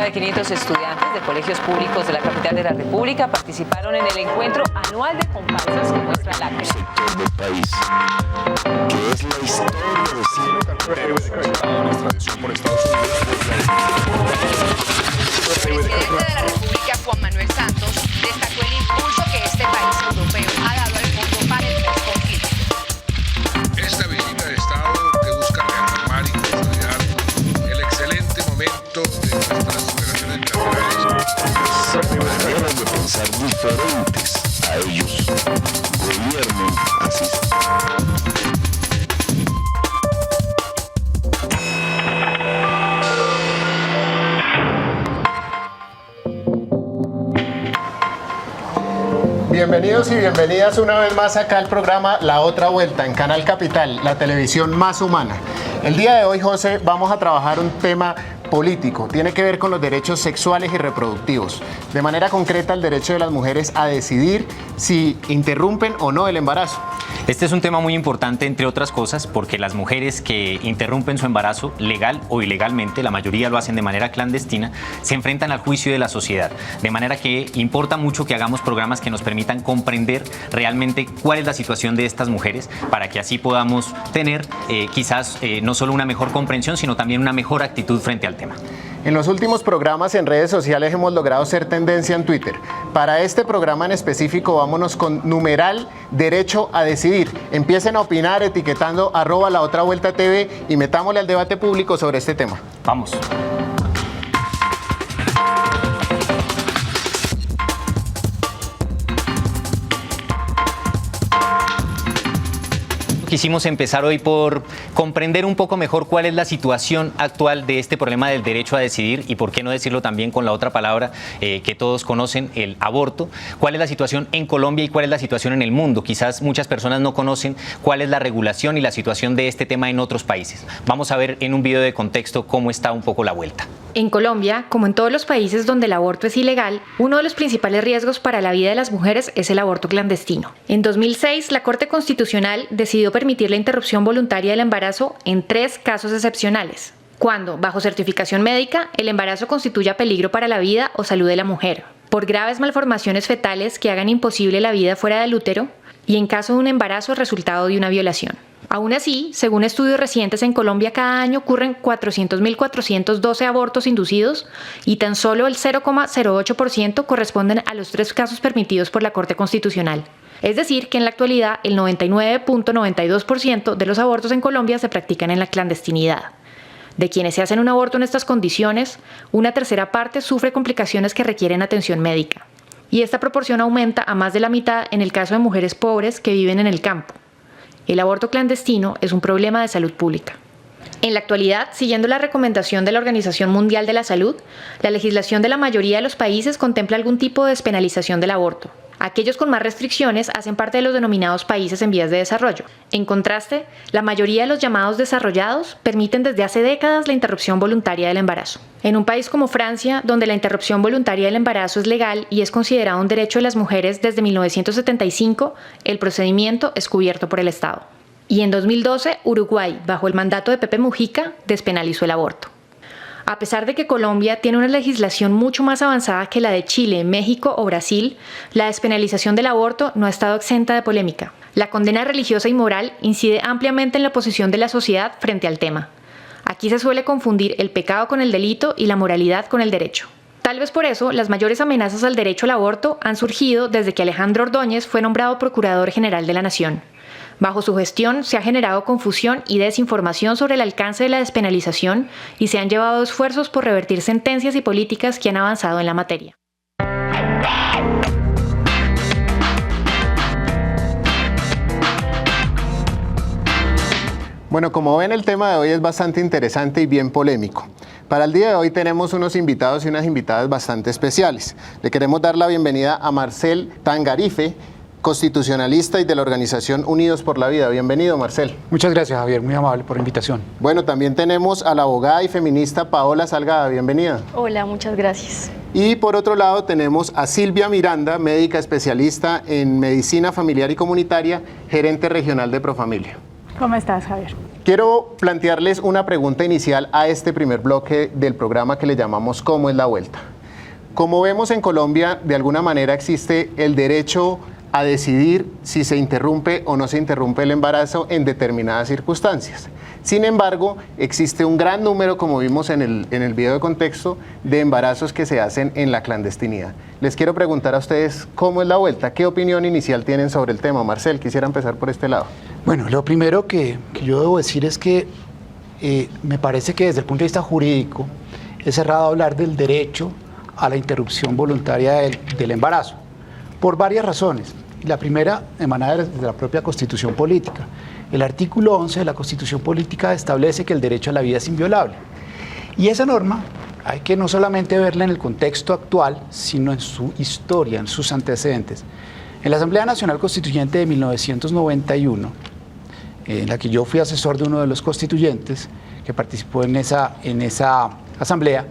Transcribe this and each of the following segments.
Cerca de 500 estudiantes de colegios públicos de la capital de la República participaron en el encuentro anual de comparsas que muestra la sector del país, que es la historia de nuestra tradición por Estados El presidente de la República, Juan Manuel Santos, destacó el impulso que este país europeo ha dado al Fondo para el Postconflicto. Esta visita de Estado que busca reafirmar y consolidar el excelente momento de nuestras relaciones bilaterales. maneras de pensar diferentes a ellos. Gobiernen así. Bienvenidos y bienvenidas una vez más acá al programa La Otra Vuelta en Canal Capital, la televisión más humana. El día de hoy, José, vamos a trabajar un tema político. Tiene que ver con los derechos sexuales y reproductivos. De manera concreta, el derecho de las mujeres a decidir si interrumpen o no el embarazo. Este es un tema muy importante, entre otras cosas, porque las mujeres que interrumpen su embarazo, legal o ilegalmente, la mayoría lo hacen de manera clandestina, se enfrentan al juicio de la sociedad. De manera que importa mucho que hagamos programas que nos permitan comprender realmente cuál es la situación de estas mujeres, para que así podamos tener quizás no solo una mejor comprensión, sino también una mejor actitud frente al tema. En los últimos programas en redes sociales hemos logrado ser tendencia en Twitter. Para este programa en específico, vámonos con numeral derecho a decidir. Empiecen a opinar etiquetando @laotravueltatv y metámosle al debate público sobre este tema. Vamos. Quisimos empezar hoy por comprender un poco mejor cuál es la situación actual de este problema del derecho a decidir y por qué no decirlo también con la otra palabra que todos conocen, el aborto. Cuál es la situación en Colombia y cuál es la situación en el mundo. Quizás muchas personas no conocen cuál es la regulación y la situación de este tema en otros países. Vamos a ver en un video de contexto cómo está un poco la vuelta. En Colombia, como en todos los países donde el aborto es ilegal, uno de los principales riesgos para la vida de las mujeres es el aborto clandestino. En 2006, la Corte Constitucional decidió permitir la interrupción voluntaria del embarazo en 3 casos excepcionales. Cuando, bajo certificación médica, el embarazo constituya peligro para la vida o salud de la mujer, por graves malformaciones fetales que hagan imposible la vida fuera del útero, y en caso de un embarazo resultado de una violación. Aún así, según estudios recientes en Colombia, cada año ocurren 400.412 abortos inducidos y tan solo el 0,08% corresponden a los 3 casos permitidos por la Corte Constitucional. Es decir, que en la actualidad el 99.92% de los abortos en Colombia se practican en la clandestinidad. De quienes se hacen un aborto en estas condiciones, una tercera parte sufre complicaciones que requieren atención médica. Y esta proporción aumenta a más de la mitad en el caso de mujeres pobres que viven en el campo. El aborto clandestino es un problema de salud pública. En la actualidad, siguiendo la recomendación de la Organización Mundial de la Salud, la legislación de la mayoría de los países contempla algún tipo de despenalización del aborto. Aquellos con más restricciones hacen parte de los denominados países en vías de desarrollo. En contraste, la mayoría de los llamados desarrollados permiten desde hace décadas la interrupción voluntaria del embarazo. En un país como Francia, donde la interrupción voluntaria del embarazo es legal y es considerado un derecho de las mujeres desde 1975, el procedimiento es cubierto por el Estado. Y en 2012, Uruguay, bajo el mandato de Pepe Mujica, despenalizó el aborto. A pesar de que Colombia tiene una legislación mucho más avanzada que la de Chile, México o Brasil, la despenalización del aborto no ha estado exenta de polémica. La condena religiosa y moral incide ampliamente en la posición de la sociedad frente al tema. Aquí se suele confundir el pecado con el delito y la moralidad con el derecho. Tal vez por eso, las mayores amenazas al derecho al aborto han surgido desde que Alejandro Ordóñez fue nombrado Procurador General de la Nación. Bajo su gestión se ha generado confusión y desinformación sobre el alcance de la despenalización y se han llevado esfuerzos por revertir sentencias y políticas que han avanzado en la materia. Bueno, como ven, el tema de hoy es bastante interesante y bien polémico. Para el día de hoy tenemos unos invitados y unas invitadas bastante especiales. Le queremos dar la bienvenida a Marcel Tangarife, constitucionalista y de la organización Unidos por la Vida. Bienvenido, Marcel. Muchas gracias, Javier, muy amable por la invitación. Bueno, también tenemos a la abogada y feminista Paola Salgada. Bienvenida. Hola, muchas gracias. Y por otro lado tenemos a Silvia Miranda, médica especialista en medicina familiar y comunitaria, gerente regional de Profamilia. ¿Cómo estás, Javier? Quiero plantearles una pregunta inicial a este primer bloque del programa que le llamamos ¿Cómo es la vuelta? Como vemos en Colombia, de alguna manera existe el derecho a decidir si se interrumpe o no se interrumpe el embarazo en determinadas circunstancias. Sin embargo, existe un gran número, como vimos en el video de contexto, de embarazos que se hacen en la clandestinidad. Les quiero preguntar a ustedes cómo es la vuelta, qué opinión inicial tienen sobre el tema. Marcel, quisiera empezar por este lado. Bueno, lo primero que yo debo decir es que me parece que desde el punto de vista jurídico es errado hablar del derecho a la interrupción voluntaria del embarazo, por varias razones. La primera emana de la propia Constitución Política. El artículo 11 de la Constitución Política establece que el derecho a la vida es inviolable. Y esa norma hay que no solamente verla en el contexto actual, sino en su historia, en sus antecedentes. En la Asamblea Nacional Constituyente de 1991, en la que yo fui asesor de uno de los constituyentes que participó en esa asamblea,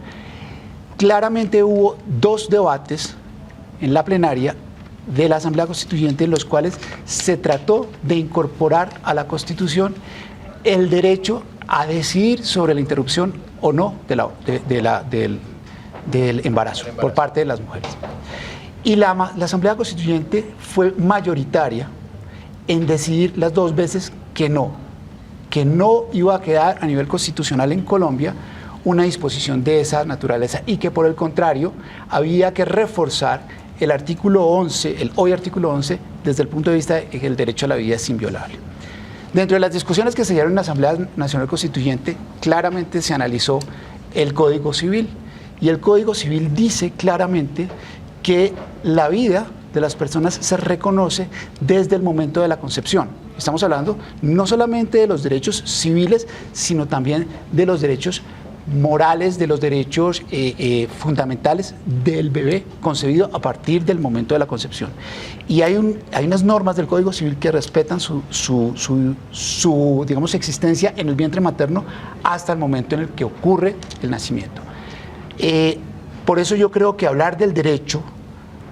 claramente hubo 2 debates en la plenaria de la Asamblea Constituyente en los cuales se trató de incorporar a la Constitución el derecho a decidir sobre la interrupción o no del embarazo por parte de las mujeres. Y la Asamblea Constituyente fue mayoritaria en decidir las 2 veces que no iba a quedar a nivel constitucional en Colombia una disposición de esa naturaleza y que por el contrario había que reforzar el artículo 11, el hoy artículo 11, desde el punto de vista de que el derecho a la vida es inviolable. Dentro de las discusiones que se dieron en la Asamblea Nacional Constituyente, claramente se analizó el Código Civil, y el Código Civil dice claramente que la vida de las personas se reconoce desde el momento de la concepción. Estamos hablando no solamente de los derechos civiles, sino también de los derechos morales, de los derechos fundamentales del bebé concebido a partir del momento de la concepción. Y hay unas normas del Código Civil que respetan su digamos, existencia en el vientre materno hasta el momento en el que ocurre el nacimiento. Por eso yo creo que hablar del derecho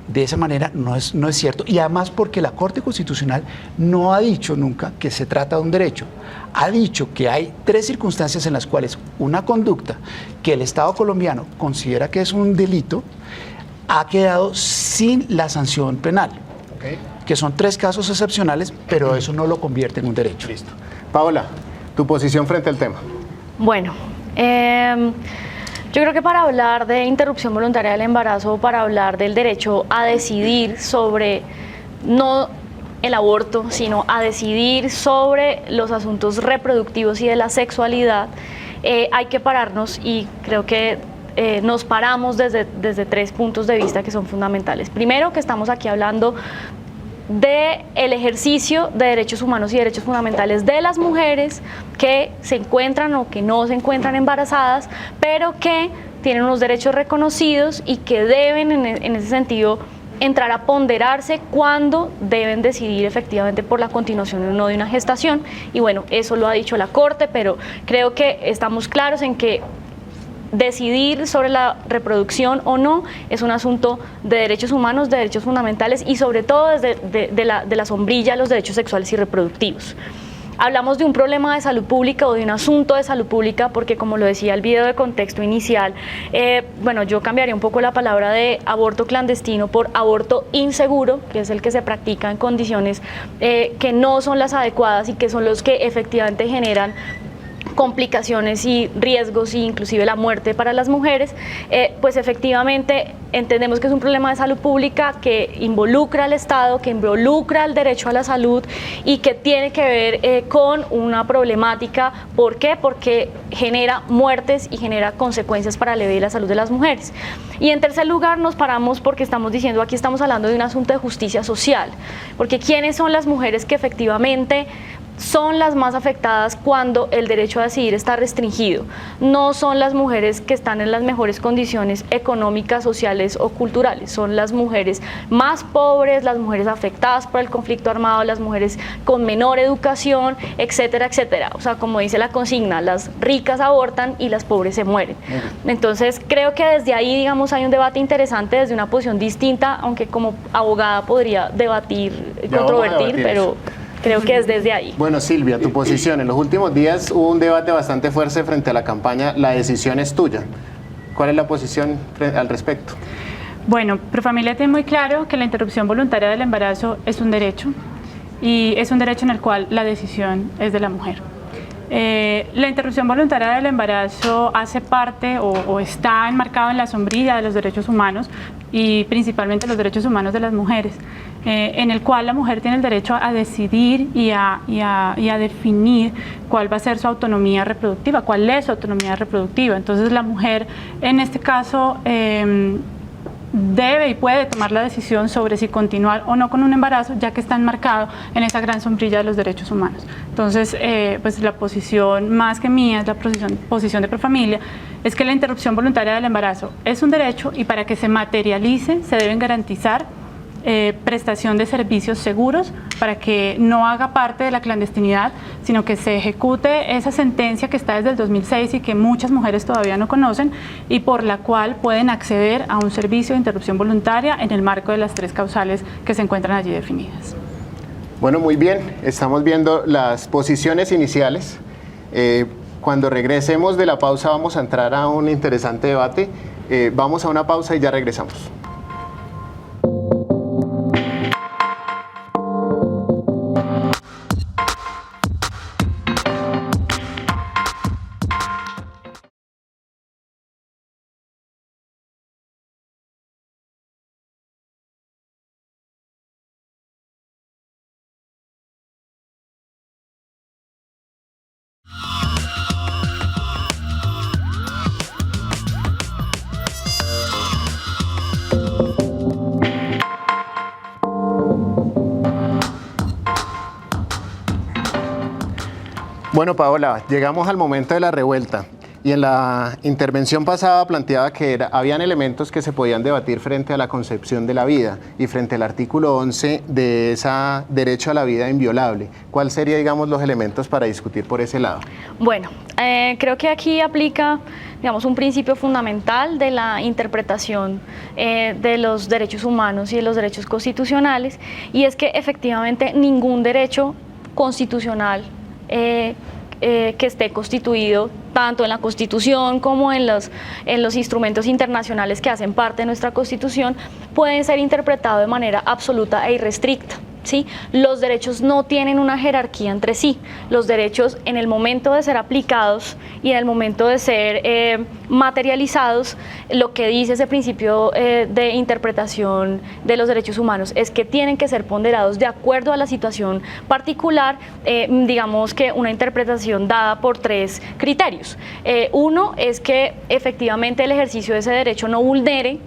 de esa manera no es cierto, y además porque la Corte Constitucional no ha dicho nunca que se trata de un derecho. Ha dicho que hay 3 circunstancias en las cuales una conducta que el Estado colombiano considera que es un delito ha quedado sin la sanción penal, que son 3 casos excepcionales, pero eso no lo convierte en un derecho. Listo. Paola, tu posición frente al tema. Bueno, yo creo que para hablar de interrupción voluntaria del embarazo, para hablar del derecho a decidir sobre no el aborto, sino a decidir sobre los asuntos reproductivos y de la sexualidad, hay que pararnos, y creo que nos paramos desde 3 puntos de vista que son fundamentales. Primero, que estamos aquí hablando del ejercicio de derechos humanos y derechos fundamentales de las mujeres que se encuentran o que no se encuentran embarazadas, pero que tienen unos derechos reconocidos y que deben en ese sentido entrar a ponderarse cuando deben decidir efectivamente por la continuación o no de una gestación. Y bueno, eso lo ha dicho la Corte, pero creo que estamos claros en que decidir sobre la reproducción o no es un asunto de derechos humanos, de derechos fundamentales y sobre todo desde de la sombrilla de los derechos sexuales y reproductivos. Hablamos de un problema de salud pública o de un asunto de salud pública porque, como lo decía el video de contexto inicial, bueno, yo cambiaría un poco la palabra de aborto clandestino por aborto inseguro, que es el que se practica en condiciones que no son las adecuadas y que son los que efectivamente generan complicaciones y riesgos e inclusive la muerte para las mujeres. Pues efectivamente entendemos que es un problema de salud pública que involucra al Estado, que involucra el derecho a la salud y que tiene que ver con una problemática. ¿Por qué? Porque genera muertes y genera consecuencias para la vida y la salud de las mujeres. Y en tercer lugar nos paramos porque estamos diciendo, aquí estamos hablando de un asunto de justicia social, porque ¿quiénes son las mujeres que efectivamente son las más afectadas cuando el derecho a decidir está restringido? No son las mujeres que están en las mejores condiciones económicas, sociales o culturales, son las mujeres más pobres, las mujeres afectadas por el conflicto armado, las mujeres con menor educación, etcétera, etcétera. O sea, como dice la consigna, las ricas abortan y las pobres se mueren. Entonces, creo que desde ahí, digamos, hay un debate interesante desde una posición distinta, aunque como abogada podría debatir, controvertir, pero Creo que es desde ahí. Bueno, Silvia, tu posición. En los últimos días hubo un debate bastante fuerte frente a la campaña La decisión es tuya. ¿Cuál es la posición al respecto? Bueno, Profamilia tiene muy claro que la interrupción voluntaria del embarazo es un derecho y es un derecho en el cual la decisión es de la mujer. La interrupción voluntaria del embarazo hace parte o está enmarcado en la sombrilla de los derechos humanos y principalmente los derechos humanos de las mujeres, en el cual la mujer tiene el derecho a decidir y a definir cuál va a ser su autonomía reproductiva, cuál es su autonomía reproductiva. Entonces la mujer en este caso debe y puede tomar la decisión sobre si continuar o no con un embarazo, ya que está enmarcado en esa gran sombrilla de los derechos humanos. Entonces, pues la posición más que mía, es la posición de Profamilia, es que la interrupción voluntaria del embarazo es un derecho y para que se materialice se deben garantizar prestación de servicios seguros para que no haga parte de la clandestinidad, sino que se ejecute esa sentencia que está desde el 2006 y que muchas mujeres todavía no conocen y por la cual pueden acceder a un servicio de interrupción voluntaria en el marco de las 3 causales que se encuentran allí definidas. Bueno, muy bien. Estamos viendo las posiciones iniciales. Cuando regresemos de la pausa vamos a entrar a un interesante debate. Vamos a una pausa y ya regresamos. Bueno, Paola, llegamos al momento de la revuelta y en la intervención pasada planteaba que habían elementos que se podían debatir frente a la concepción de la vida y frente al artículo 11 de ese derecho a la vida inviolable. ¿Cuál sería, digamos, los elementos para discutir por ese lado? Bueno, creo que aquí aplica, digamos, un principio fundamental de la interpretación de los derechos humanos y de los derechos constitucionales, y es que efectivamente ningún derecho constitucional que esté constituido tanto en la Constitución como en los instrumentos internacionales que hacen parte de nuestra Constitución pueden ser interpretados de manera absoluta e irrestricta. ¿Sí? Los derechos no tienen una jerarquía entre sí. Los derechos, en el momento de ser aplicados y en el momento de ser materializados, lo que dice ese principio de interpretación de los derechos humanos es que tienen que ser ponderados de acuerdo a la situación particular, digamos que una interpretación dada por 3 criterios. Uno es que efectivamente el ejercicio de ese derecho no vulnere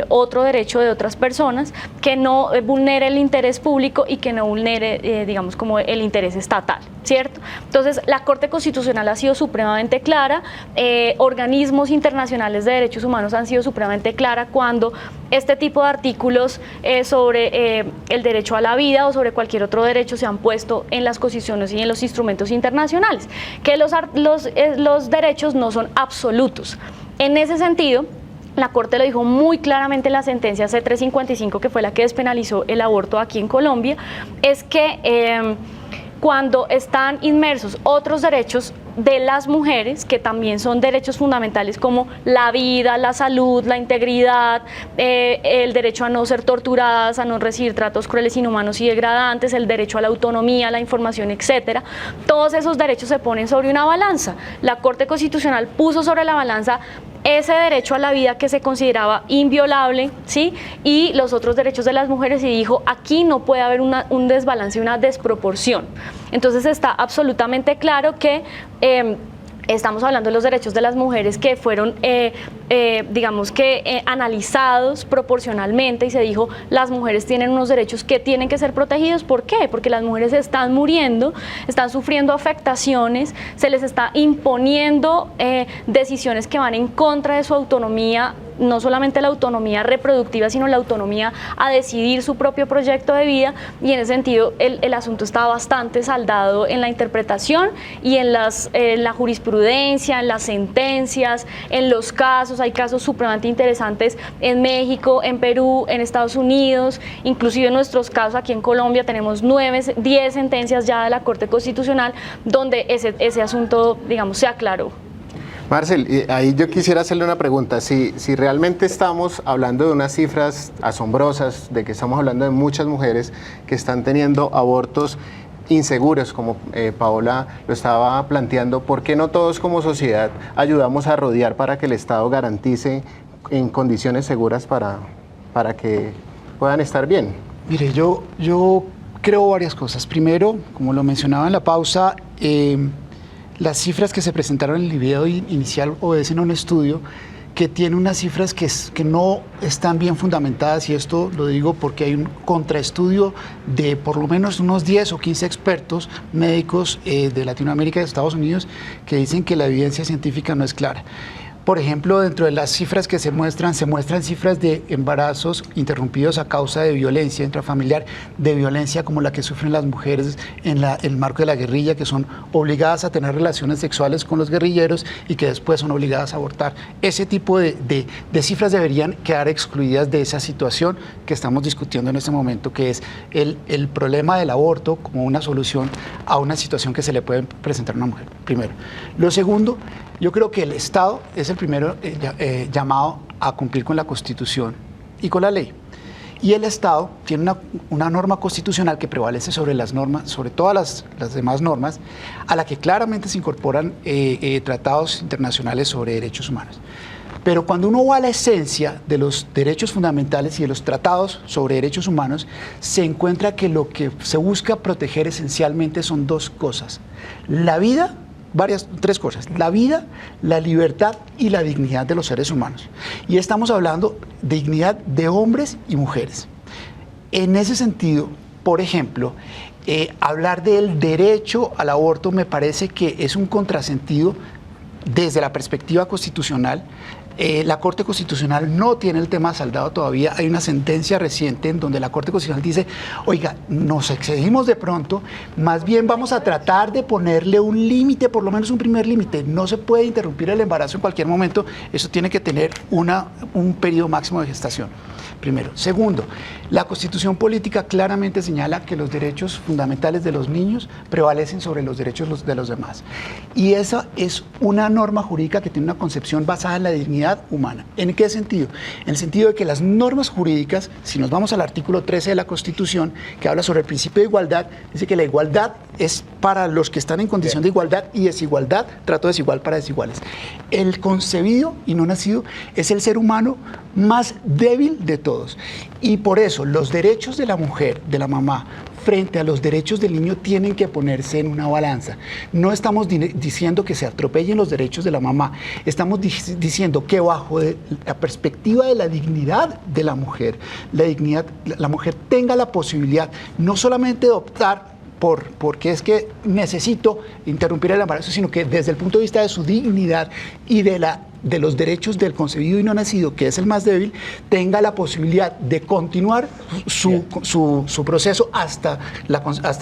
otro derecho de otras personas, que no vulnere el interés público y que no vulnere, digamos, como el interés estatal, ¿cierto? Entonces, la Corte Constitucional ha sido supremamente clara, organismos internacionales de derechos humanos han sido supremamente clara cuando este tipo de artículos sobre el derecho a la vida o sobre cualquier otro derecho se han puesto en las constituciones y en los instrumentos internacionales, que los derechos no son absolutos. En ese sentido, la Corte lo dijo muy claramente en la sentencia C-355, que fue la que despenalizó el aborto aquí en Colombia, es que cuando están inmersos otros derechos de las mujeres, que también son derechos fundamentales como la vida, la salud, la integridad, el derecho a no ser torturadas, a no recibir tratos crueles, inhumanos y degradantes, el derecho a la autonomía, a la información, etcétera. Todos esos derechos se ponen sobre una balanza. La Corte Constitucional puso sobre la balanza ese derecho a la vida que se consideraba inviolable, ¿sí? Y los otros derechos de las mujeres, y dijo, aquí no puede haber un desbalance, una desproporción. Entonces está absolutamente claro que estamos hablando de los derechos de las mujeres que fueron, digamos que analizados proporcionalmente, y se dijo, las mujeres tienen unos derechos que tienen que ser protegidos. ¿Por qué? Porque las mujeres están muriendo, están sufriendo afectaciones, se les está imponiendo decisiones que van en contra de su autonomía no solamente la autonomía reproductiva, sino la autonomía a decidir su propio proyecto de vida, y en ese sentido el asunto está bastante saldado en la interpretación y en la jurisprudencia, en las sentencias, en los casos. Hay casos supremamente interesantes en México, en Perú, en Estados Unidos, inclusive en nuestros casos aquí en Colombia tenemos 10 sentencias ya de la Corte Constitucional donde ese asunto, digamos, se aclaró. Marcel, ahí yo quisiera hacerle una pregunta. Si realmente estamos hablando de unas cifras asombrosas, de que estamos hablando de muchas mujeres que están teniendo abortos inseguros, como Paola lo estaba planteando, ¿por qué no todos como sociedad ayudamos a rodear para que el Estado garantice en condiciones seguras para que puedan estar bien? Mire, yo creo varias cosas. Primero, como lo mencionaba en la pausa, las cifras que se presentaron en el video inicial obedecen a un estudio que tiene unas cifras que no están bien fundamentadas, y esto lo digo porque hay un contraestudio de por lo menos unos 10 o 15 expertos médicos de Latinoamérica y de Estados Unidos que dicen que la evidencia científica no es clara. Por ejemplo, dentro de las cifras que se muestran cifras de embarazos interrumpidos a causa de violencia intrafamiliar, de violencia como la que sufren las mujeres en el marco de la guerrilla, que son obligadas a tener relaciones sexuales con los guerrilleros y que después son obligadas a abortar. Ese tipo de cifras deberían quedar excluidas de esa situación que estamos discutiendo en este momento, que es el problema del aborto como una solución a una situación que se le puede presentar a una mujer, primero. Lo segundo, yo creo que el Estado es el primero llamado a cumplir con la Constitución y con la ley. Y el Estado tiene una norma constitucional que prevalece sobre las normas, sobre todas las demás normas, a la que claramente se incorporan tratados internacionales sobre derechos humanos. Pero cuando uno va a la esencia de los derechos fundamentales y de los tratados sobre derechos humanos, se encuentra que lo que se busca proteger esencialmente son dos cosas: la vida, tres cosas: la vida, la libertad y la dignidad de los seres humanos. Y estamos hablando de dignidad de hombres y mujeres. En ese sentido, por ejemplo, hablar del derecho al aborto me parece que es un contrasentido desde la perspectiva constitucional. La Corte Constitucional no tiene el tema saldado todavía. Hay una sentencia reciente en donde la Corte Constitucional dice: oiga, nos excedimos de pronto, más bien vamos a tratar de ponerle un límite, por lo menos un primer límite. No se puede interrumpir el embarazo en cualquier momento, eso tiene que tener un periodo máximo de gestación. Primero. Segundo, la Constitución política claramente señala que los derechos fundamentales de los niños prevalecen sobre los derechos de los demás. Y esa es una norma jurídica que tiene una concepción basada en la dignidad humana. ¿En qué sentido? En el sentido de que las normas jurídicas, si nos vamos al artículo 13 de la Constitución, que habla sobre el principio de igualdad, dice que la igualdad es para los que están en condición de igualdad, y desigualdad, trato desigual para desiguales. El concebido y no nacido es el ser humano más débil de todos. Y por eso los derechos de la mujer, de la mamá, frente a los derechos del niño tienen que ponerse en una balanza. No estamos diciendo que se atropellen los derechos de la mamá, estamos diciendo que bajo la perspectiva de la dignidad de la mujer, la mujer tenga la posibilidad no solamente de optar porque es que necesito interrumpir el embarazo, sino que desde el punto de vista de su dignidad y de los derechos del concebido y no nacido, que es el más débil, tenga la posibilidad de continuar su proceso hasta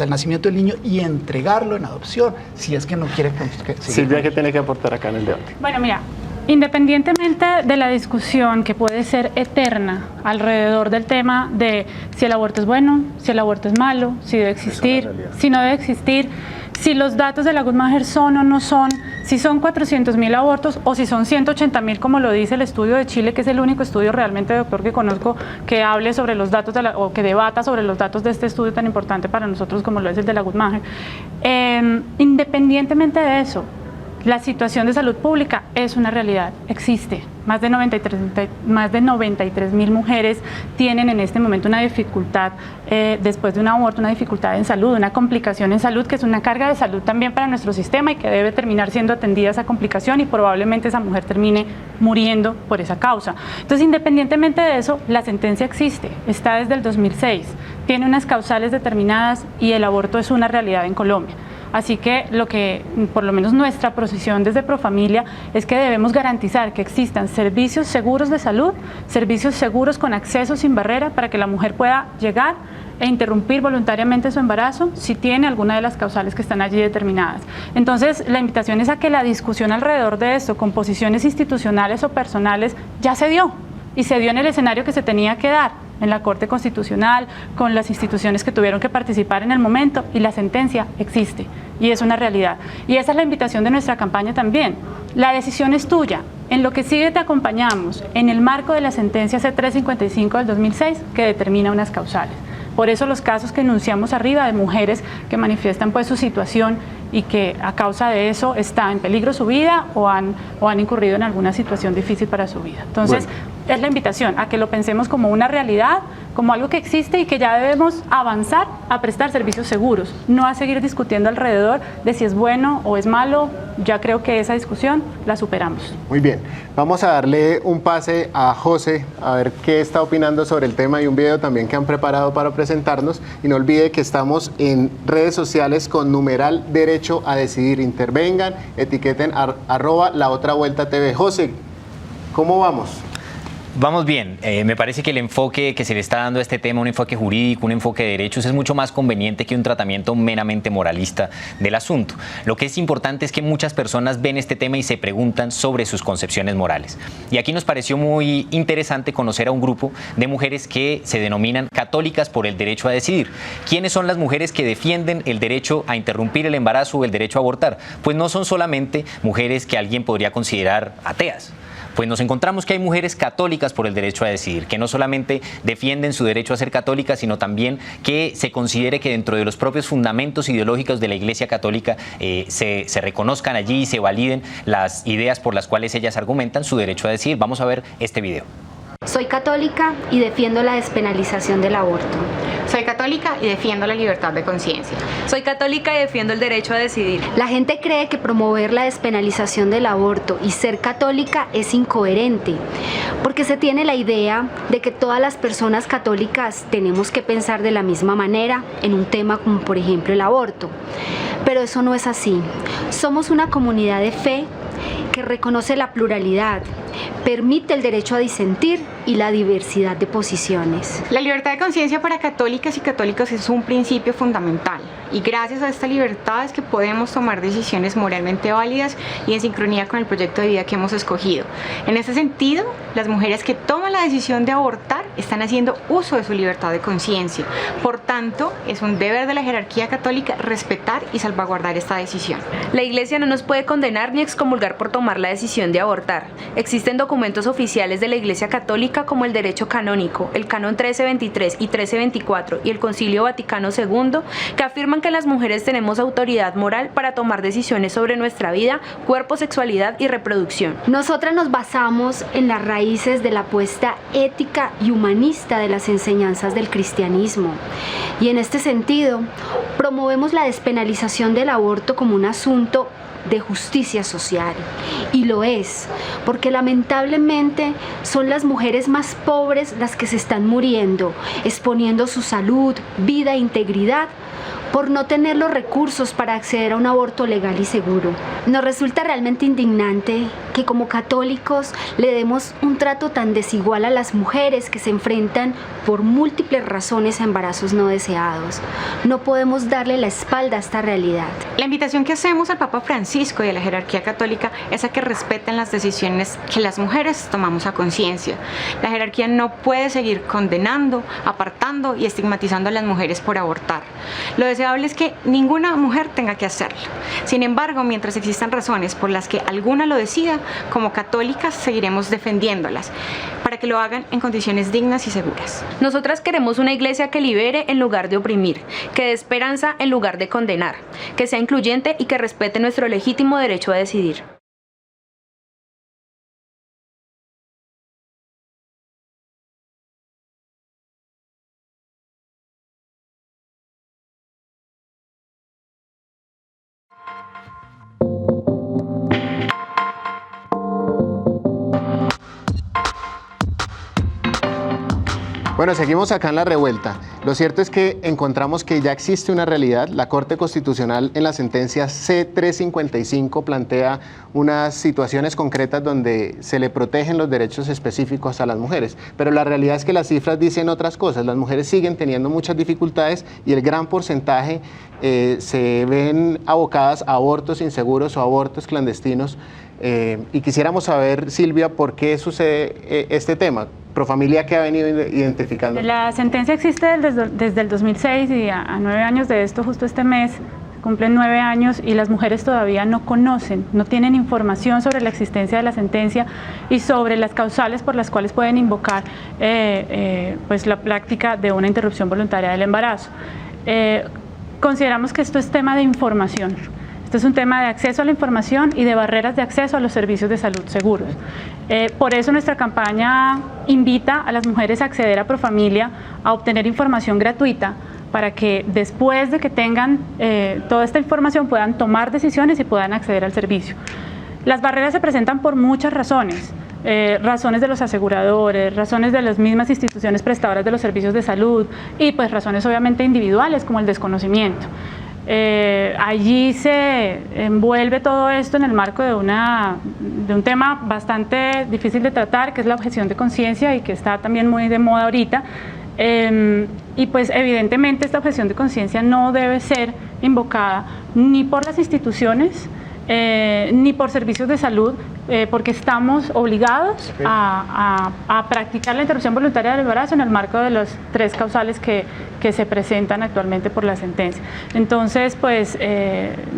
el nacimiento del niño y entregarlo en adopción, si es que no quiere seguir. Silvia, ¿qué tiene que aportar acá en el debate? Bueno, mira, independientemente de la discusión que puede ser eterna alrededor del tema de si el aborto es bueno, si el aborto es malo, si debe existir, si no debe existir, si los datos de la Guttmacher son o no son, si son 400.000 abortos o si son 180.000, como lo dice el estudio de Chile, que es el único estudio realmente, doctor, que conozco que hable sobre los datos o que debata sobre los datos de este estudio tan importante para nosotros como lo es el de la Guttmacher. Independientemente de eso, la situación de salud pública es una realidad, existe. Más de 93.000 mujeres tienen en este momento una dificultad después de un aborto, una dificultad en salud, una complicación en salud, que es una carga de salud también para nuestro sistema y que debe terminar siendo atendida esa complicación, y probablemente esa mujer termine muriendo por esa causa. Entonces, independientemente de eso, la sentencia existe, está desde el 2006, tiene unas causales determinadas y el aborto es una realidad en Colombia. Así que lo que, por lo menos nuestra posición desde Profamilia, es que debemos garantizar que existan servicios seguros de salud, servicios seguros con acceso sin barrera para que la mujer pueda llegar e interrumpir voluntariamente su embarazo si tiene alguna de las causales que están allí determinadas. Entonces, la invitación es a que la discusión alrededor de esto, con posiciones institucionales o personales, ya se dio, y se dio en el escenario que se tenía que dar, en la Corte Constitucional, con las instituciones que tuvieron que participar en el momento, y la sentencia existe, y es una realidad. Y esa es la invitación de nuestra campaña también. La decisión es tuya. En lo que sigue te acompañamos, en el marco de la sentencia C355 del 2006, que determina unas causales. Por eso los casos que enunciamos arriba de mujeres que manifiestan pues su situación y que a causa de eso está en peligro su vida o han incurrido en alguna situación difícil para su vida. Entonces, es la invitación a que lo pensemos como una realidad, como algo que existe y que ya debemos avanzar a prestar servicios seguros, no a seguir discutiendo alrededor de si es bueno o es malo. Ya creo que esa discusión la superamos. Muy bien, vamos a darle un pase a José a ver qué está opinando sobre el tema y un video también que han preparado para presentarnos. Y no olvide que estamos en redes sociales con numeral Derecho a Decidir. Intervengan, etiqueten @laotravuelta.tv. José, ¿cómo vamos? Vamos bien, me parece que el enfoque que se le está dando a este tema, un enfoque jurídico, un enfoque de derechos, es mucho más conveniente que un tratamiento meramente moralista del asunto. Lo que es importante es que muchas personas ven este tema y se preguntan sobre sus concepciones morales. Y aquí nos pareció muy interesante conocer a un grupo de mujeres que se denominan católicas por el derecho a decidir. ¿Quiénes son las mujeres que defienden el derecho a interrumpir el embarazo o el derecho a abortar? Pues no son solamente mujeres que alguien podría considerar ateas. Pues nos encontramos que hay mujeres católicas por el derecho a decidir, que no solamente defienden su derecho a ser católicas, sino también que se considere que dentro de los propios fundamentos ideológicos de la Iglesia Católica se reconozcan allí y se validen las ideas por las cuales ellas argumentan su derecho a decidir. Vamos a ver este video. Soy católica y defiendo la despenalización del aborto. Soy católica y defiendo la libertad de conciencia. Soy católica y defiendo el derecho a decidir. La gente cree que promover la despenalización del aborto y ser católica es incoherente, porque se tiene la idea de que todas las personas católicas tenemos que pensar de la misma manera en un tema como por ejemplo el aborto. Pero eso no es así. Somos una comunidad de fe que reconoce la pluralidad, permite el derecho a disentir y la diversidad de posiciones. La libertad de conciencia para católicas y católicos es un principio fundamental, y gracias a esta libertad es que podemos tomar decisiones moralmente válidas y en sincronía con el proyecto de vida que hemos escogido. En ese sentido, las mujeres que toman la decisión de abortar están haciendo uso de su libertad de conciencia. Por tanto, es un deber de la jerarquía católica respetar y salvaguardar esta decisión. La Iglesia no nos puede condenar ni excomulgar por tomar la decisión de abortar. Existen documentos oficiales de la Iglesia Católica como el derecho canónico, el Canon 1323 y 1324 y el Concilio Vaticano II, que afirman que las mujeres tenemos autoridad moral para tomar decisiones sobre nuestra vida, cuerpo, sexualidad y reproducción. Nosotras nos basamos en las raíces de la apuesta ética y humanista de las enseñanzas del cristianismo. Y en este sentido, promovemos la despenalización del aborto como un asunto de justicia social. Y lo es, porque lamentablemente son las mujeres más pobres las que se están muriendo, exponiendo su salud, vida e integridad por no tener los recursos para acceder a un aborto legal y seguro. Nos resulta realmente indignante que como católicos le demos un trato tan desigual a las mujeres que se enfrentan por múltiples razones a embarazos no deseados. No podemos darle la espalda a esta realidad. La invitación que hacemos al Papa Francisco y a la jerarquía católica es a que respeten las decisiones que las mujeres tomamos a conciencia. La jerarquía no puede seguir condenando, apartando y estigmatizando a las mujeres por abortar. Lo deseable es que ninguna mujer tenga que hacerlo. Sin embargo, mientras existan razones por las que alguna lo decida, como católicas seguiremos defendiéndolas para que lo hagan en condiciones dignas y seguras. Nosotras queremos una iglesia que libere en lugar de oprimir, que dé esperanza en lugar de condenar, que sea incluyente y que respete nuestro legítimo derecho a decidir. Bueno, seguimos acá en la revuelta. Lo cierto es que encontramos que ya existe una realidad. La Corte Constitucional en la sentencia C-355 plantea unas situaciones concretas donde se le protegen los derechos específicos a las mujeres. Pero la realidad es que las cifras dicen otras cosas. Las mujeres siguen teniendo muchas dificultades y el gran porcentaje se ven abocadas a abortos inseguros o abortos clandestinos. Y quisiéramos saber, Silvia, ¿por qué sucede este tema? Profamilia, ¿qué ha venido identificando? La sentencia existe desde el 2006 y a 9 años de esto, justo este mes, cumplen 9 años y las mujeres todavía no conocen, no tienen información sobre la existencia de la sentencia y sobre las causales por las cuales pueden invocar pues la práctica de una interrupción voluntaria del embarazo. Consideramos que esto es tema de información. Esto es un tema de acceso a la información y de barreras de acceso a los servicios de salud seguros. Por eso nuestra campaña invita a las mujeres a acceder a Profamilia, a obtener información gratuita, para que después de que tengan toda esta información puedan tomar decisiones y puedan acceder al servicio. Las barreras se presentan por muchas razones. Razones de los aseguradores, razones de las mismas instituciones prestadoras de los servicios de salud y pues razones obviamente individuales como el desconocimiento. Allí se envuelve todo esto en el marco de un tema bastante difícil de tratar, que es la objeción de conciencia y que está también muy de moda ahorita. Y pues evidentemente esta objeción de conciencia no debe ser invocada ni por las instituciones ni por servicios de salud, porque estamos obligados a practicar la interrupción voluntaria del embarazo en el marco de los 3 causales que se presentan actualmente por la sentencia. Entonces, pues,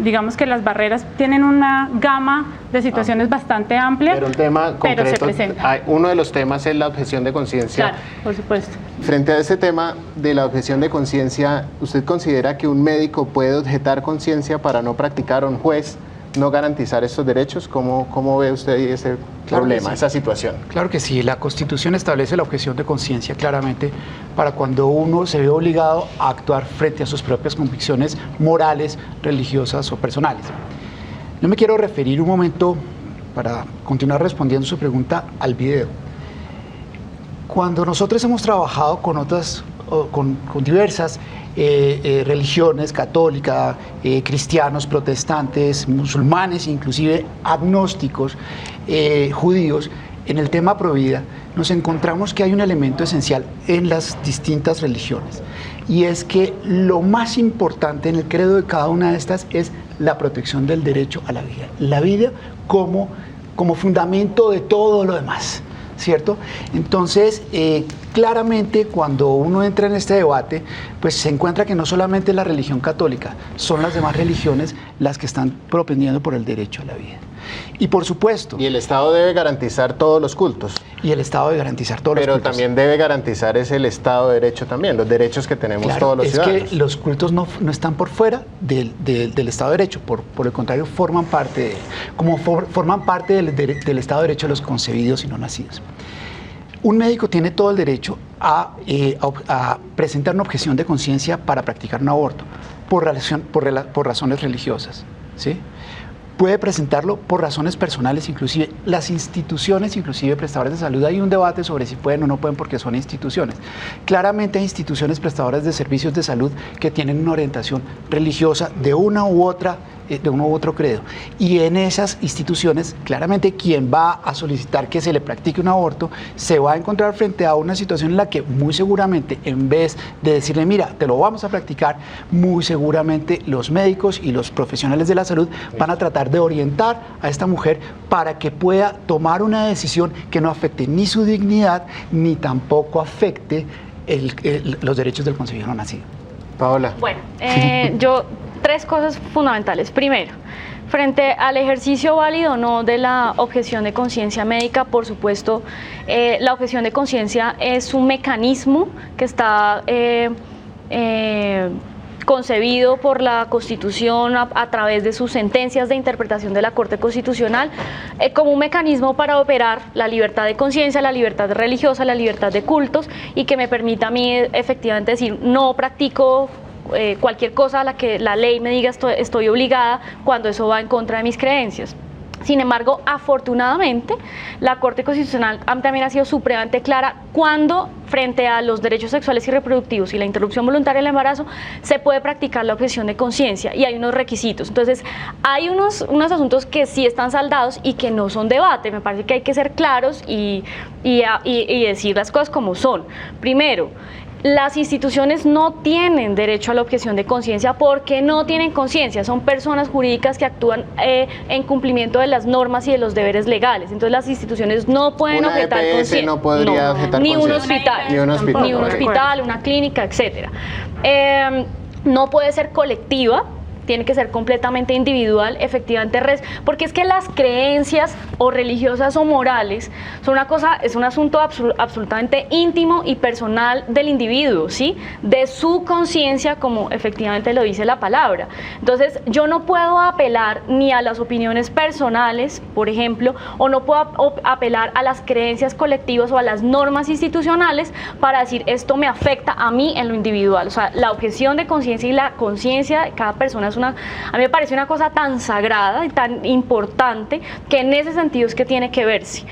digamos que las barreras tienen una gama de situaciones bastante amplia, pero un tema concreto, se presenta. Uno de los temas es la objeción de conciencia. Claro, por supuesto. Frente a ese tema de la objeción de conciencia, ¿usted considera que un médico puede objetar conciencia para no practicar, o un juez no garantizar estos derechos? ¿Cómo ve usted ese problema, sí, esa situación? Claro que sí, la Constitución establece la objeción de conciencia claramente para cuando uno se ve obligado a actuar frente a sus propias convicciones morales, religiosas o personales. Yo me quiero referir un momento, para continuar respondiendo su pregunta, al video. Cuando nosotros hemos trabajado con otras, con diversas religiones, católica, cristianos, protestantes, musulmanes, inclusive agnósticos, judíos, en el tema provida, nos encontramos que hay un elemento esencial en las distintas religiones, y es que lo más importante en el credo de cada una de estas es la protección del derecho a la vida como fundamento de todo lo demás, ¿cierto? Entonces, claramente cuando uno entra en este debate, pues se encuentra que no solamente la religión católica, son las demás religiones las que están propendiendo por el derecho a la vida. Y por supuesto... Y el Estado debe garantizar todos los cultos. Y el Estado debe garantizar todos los cultos. Pero también debe garantizar el Estado de Derecho también, los derechos que tenemos todos los ciudadanos. Es que los cultos no están por fuera del Estado de Derecho, por el contrario, forman parte forman parte del Estado de Derecho de los concebidos y no nacidos. Un médico tiene todo el derecho a presentar una objeción de conciencia para practicar un aborto por razones religiosas, ¿sí? Puede presentarlo por razones personales, inclusive las instituciones, inclusive prestadoras de salud. Hay un debate sobre si pueden o no pueden porque son instituciones. Claramente hay instituciones prestadoras de servicios de salud que tienen una orientación religiosa de uno u otro credo. Y en esas instituciones, claramente quien va a solicitar que se le practique un aborto se va a encontrar frente a una situación en la que muy seguramente, en vez de decirle, mira, te lo vamos a practicar, muy seguramente los médicos y los profesionales de la salud van a tratar de orientar a esta mujer para que pueda tomar una decisión que no afecte ni su dignidad, ni tampoco afecte los derechos del concebido no nacido. Paola. Bueno, yo 3 cosas fundamentales. Primero, frente al ejercicio válido o no de la objeción de conciencia médica, por supuesto, la objeción de conciencia es un mecanismo que está concebido por la Constitución a través de sus sentencias de interpretación de la Corte Constitucional como un mecanismo para operar la libertad de conciencia, la libertad religiosa, la libertad de cultos, y que me permita a mí efectivamente decir no practico cualquier cosa a la que la ley me diga estoy obligada cuando eso va en contra de mis creencias. Sin embargo, afortunadamente, la Corte Constitucional también ha sido supremamente clara cuando, frente a los derechos sexuales y reproductivos y la interrupción voluntaria del embarazo, se puede practicar la objeción de conciencia y hay unos requisitos. Entonces, hay unos asuntos que sí están saldados y que no son debate. Me parece que hay que ser claros y decir las cosas como son. Primero, las instituciones no tienen derecho a la objeción de conciencia porque no tienen conciencia, son personas jurídicas que actúan en cumplimiento de las normas y de los deberes legales. Entonces las instituciones no pueden objetar conciencia. No podría objetar ni un conciencia. hospital, ni un hospital, una clínica, etcétera. No puede ser colectiva. Tiene que ser completamente individual, efectivamente, porque es que las creencias o religiosas o morales son una cosa, es un asunto absolutamente íntimo y personal del individuo, ¿sí? De su conciencia, como efectivamente lo dice la palabra. Entonces, yo no puedo apelar ni a las opiniones personales, por ejemplo, o no puedo apelar a las creencias colectivas o a las normas institucionales para decir esto me afecta a mí en lo individual. O sea, la objeción de conciencia y la conciencia de cada persona a mí me parece una cosa tan sagrada y tan importante que en ese sentido es que tiene que verse.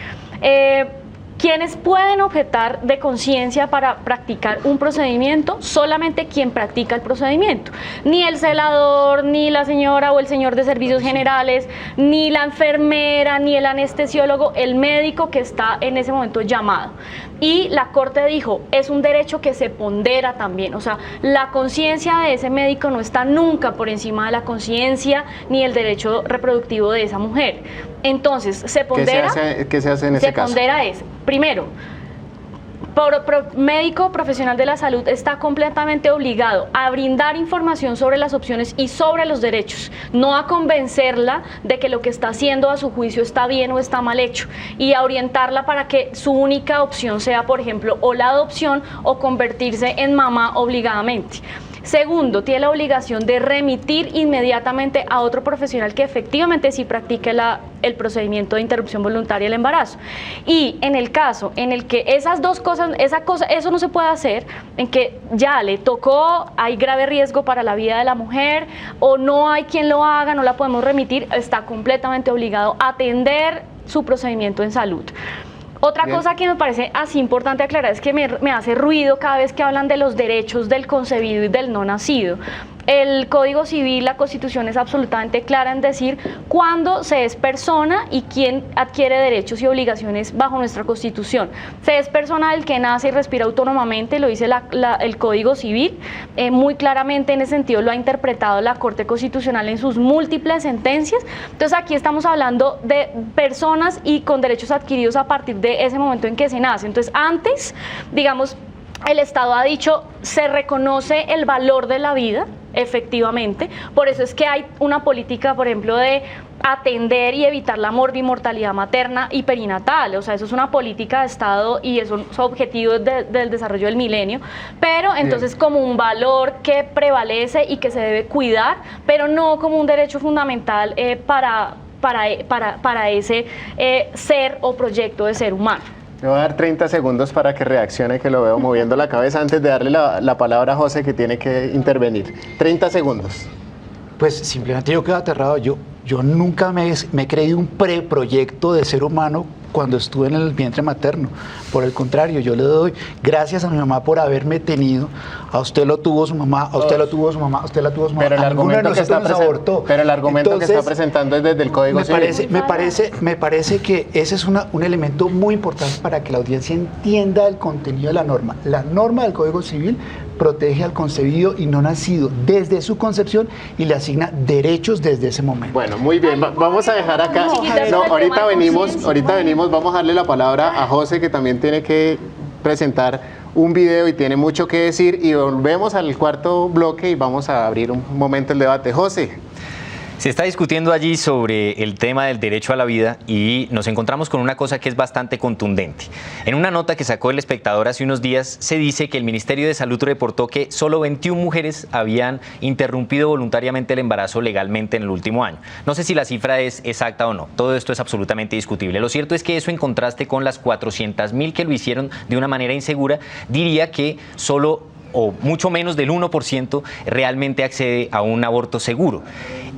¿Quiénes pueden objetar de conciencia para practicar un procedimiento? Solamente quien practica el procedimiento. Ni el celador, ni la señora o el señor de servicios generales, ni la enfermera, ni el anestesiólogo, el médico que está en ese momento llamado. Y la Corte dijo, es un derecho que se pondera también, o sea, la conciencia de ese médico no está nunca por encima de la conciencia ni el derecho reproductivo de esa mujer. Entonces, se pondera. ¿Qué se hace en ese caso? Se pondera es, primero, médico profesional de la salud está completamente obligado a brindar información sobre las opciones y sobre los derechos, no a convencerla de que lo que está haciendo a su juicio está bien o está mal hecho, y a orientarla para que su única opción sea, por ejemplo, o la adopción o convertirse en mamá obligadamente. Segundo, tiene la obligación de remitir inmediatamente a otro profesional que efectivamente sí practique el procedimiento de interrupción voluntaria del embarazo. Y en el caso en el que esas dos cosas, eso no se puede hacer, en que ya le tocó, hay grave riesgo para la vida de la mujer, o no hay quien lo haga, no la podemos remitir, está completamente obligado a atender su procedimiento en salud. Otra cosa que me parece así importante aclarar es que me hace ruido cada vez que hablan de los derechos del concebido y del no nacido. El Código Civil, la Constitución es absolutamente clara en decir cuándo se es persona y quién adquiere derechos y obligaciones bajo nuestra Constitución. Se es persona el que nace y respira autónomamente, lo dice el Código Civil, muy claramente en ese sentido lo ha interpretado la Corte Constitucional en sus múltiples sentencias. Entonces aquí estamos hablando de personas y con derechos adquiridos a partir de ese momento en que se nace. Entonces antes, digamos, el Estado ha dicho, se reconoce el valor de la vida, efectivamente, por eso es que hay una política, por ejemplo, de atender y evitar la morbimortalidad materna y perinatal, o sea, eso es una política de Estado y es un objetivo del desarrollo del milenio, pero entonces como un valor que prevalece y que se debe cuidar, pero no como un derecho fundamental para ese ser o proyecto de ser humano. Me voy a dar 30 segundos para que reaccione, que lo veo moviendo la cabeza, antes de darle la palabra a José, que tiene que intervenir. 30 segundos. Pues simplemente yo quedo aterrado. Yo nunca me he creído un preproyecto de ser humano cuando estuve en el vientre materno. Por el contrario, yo le doy gracias a mi mamá por haberme tenido. A usted lo tuvo su mamá, a usted lo tuvo su mamá, a usted la tuvo su mamá. Pero el argumento que está presentando es desde el Código Civil. Me parece que ese es un elemento muy importante para que la audiencia entienda el contenido de la norma. La norma del Código Civil protege al concebido y no nacido desde su concepción y le asigna derechos desde ese momento. Bueno, muy bien, vamos a dejar acá. No, ahorita venimos, vamos a darle la palabra a José, que también tiene que presentar un video y tiene mucho que decir, y volvemos al cuarto bloque y vamos a abrir un momento el debate. José. Se está discutiendo allí sobre el tema del derecho a la vida y nos encontramos con una cosa que es bastante contundente. En una nota que sacó El Espectador hace unos días, se dice que el Ministerio de Salud reportó que solo 21 mujeres habían interrumpido voluntariamente el embarazo legalmente en el último año. No sé si la cifra es exacta o no, todo esto es absolutamente discutible. Lo cierto es que eso, en contraste con las 400.000 que lo hicieron de una manera insegura, diría que solo o mucho menos del 1% realmente accede a un aborto seguro.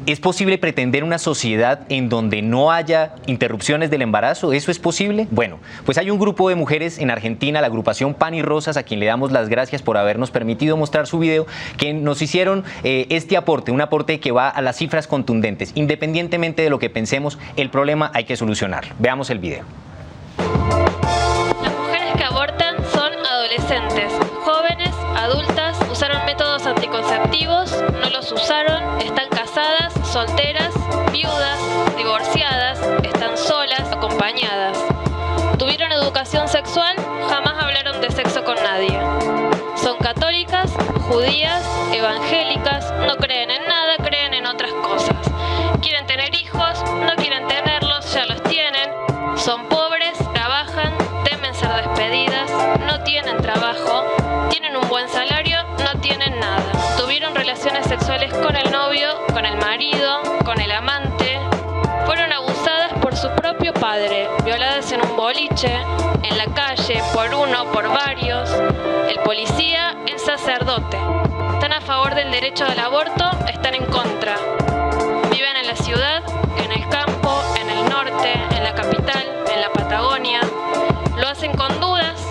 ¿Es posible pretender una sociedad en donde no haya interrupciones del embarazo? ¿Eso es posible? Bueno, pues hay un grupo de mujeres en Argentina, la agrupación Pan y Rosas, a quien le damos las gracias por habernos permitido mostrar su video, que nos hicieron este aporte, un aporte que va a las cifras contundentes. Independientemente de lo que pensemos, el problema hay que solucionarlo. Veamos el video. Las mujeres que abortan son adolescentes, jóvenes, adultas, usaron métodos anticonceptivos, no los usaron, están casadas, solteras, viudas, divorciadas, están solas, acompañadas. Tuvieron educación sexual, jamás hablaron de sexo con nadie. Son católicas, judías, evangélicas, no creen en nada, creen en otras cosas. Quieren tener hijos, no quieren tenerlos, ya los tienen. Son pobres, trabajan, temen ser despedidas, no tienen trabajo, tienen un buen salario, no tienen nada. Tuvieron relaciones sexuales con el novio, con el marido, con el amante. Fueron abusadas por su propio padre, violadas en un boliche, en la calle, por uno, por varios. El policía, el sacerdote. Están a favor del derecho al aborto, están en contra. Viven en la ciudad, en el campo, en el norte, en la capital, en la Patagonia. Lo hacen con dudas,